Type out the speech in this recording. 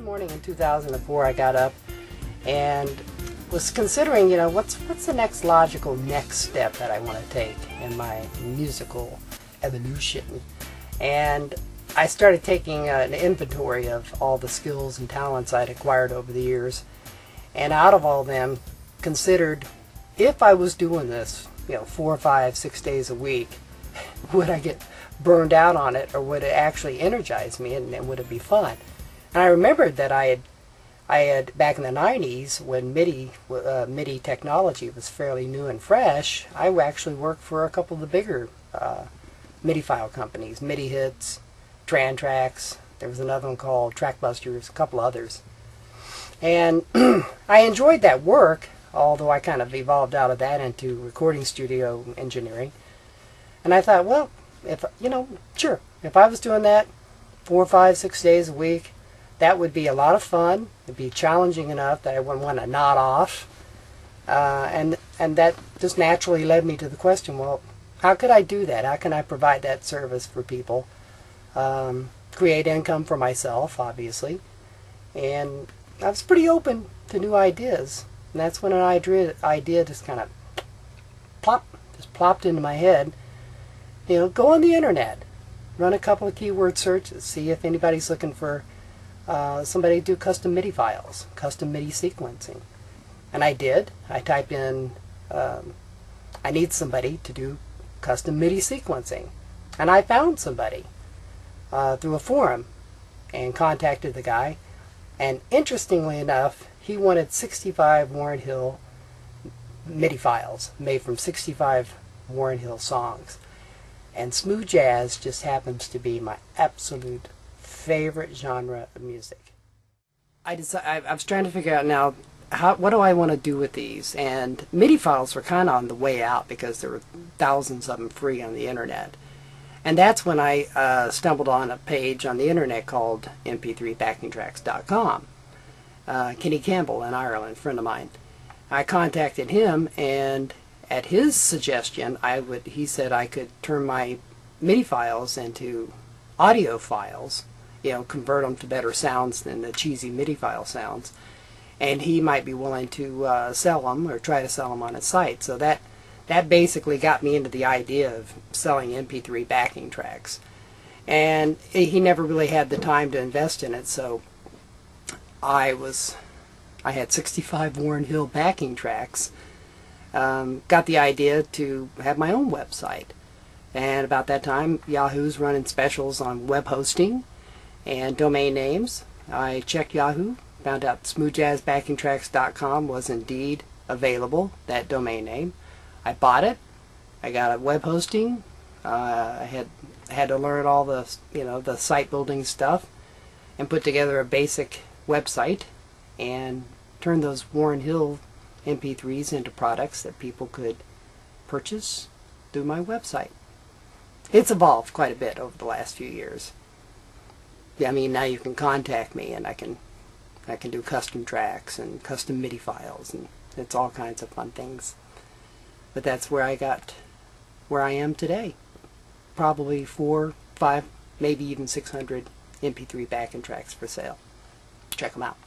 morning in 2004, I got up and was considering, what's the next logical next step that I want to take in my musical evolution. And I started taking an inventory of all the skills and talents I'd acquired over the years, and out of all them, considered if I was doing this, 4, 5, 6 days a week, would I get burned out on it, or would it actually energize me, and would it be fun? And I remembered that I had back in the 90s, when MIDI technology was fairly new and fresh, I actually worked for a couple of the bigger MIDI file companies, MIDI Hits, Tran-Tracks. There was another one called Trackbusters, a couple others. And I enjoyed that work, although I kind of evolved out of that into recording studio engineering. And I thought, well, if I was doing that 4, 5, 6 days a week, that would be a lot of fun. It'd be challenging enough that I wouldn't want to nod off. And that just naturally led me to the question, well, how could I do that? How can I provide that service for people? Create income for myself, obviously. And I was pretty open to new ideas. And that's when an idea just kind of plopped into my head. Go on the internet, run a couple of keyword searches, see if anybody's looking for somebody to do custom MIDI files, custom MIDI sequencing. And I did. I typed in, I need somebody to do custom MIDI sequencing. And I found somebody through a forum and contacted the guy. And interestingly enough, he wanted 65 Warren Hill MIDI files made from 65 Warren Hill songs. And smooth jazz just happens to be my absolute favorite genre of music. I was trying to figure out now, what do I want to do with these? And MIDI files were kind of on the way out because there were thousands of them free on the internet. And that's when I stumbled on a page on the internet called mp3backingtracks.com. Kenny Campbell in Ireland, a friend of mine. I contacted him, and at his suggestion, he said I could turn my MIDI files into audio files, convert them to better sounds than the cheesy MIDI file sounds, and he might be willing to sell them or try to sell them on his site. So that basically got me into the idea of selling MP3 backing tracks. And he never really had the time to invest in it, so I had 65 Warren Hill backing tracks. Got the idea to have my own website. And about that time, Yahoo's running specials on web hosting and domain names. I checked Yahoo, found out smoothjazzbackingtracks.com was indeed available, that domain name. I bought it. I got a web hosting. I had to learn all the the site building stuff and put together a basic website and turn those Warren Hill MP3s into products that people could purchase through my website. It's evolved quite a bit over the last few years. I mean, now you can contact me and I can do custom tracks and custom MIDI files, and it's all kinds of fun things. But that's where I am today. Probably 4, 5, maybe even 600 MP3 backing tracks for sale. Check them out.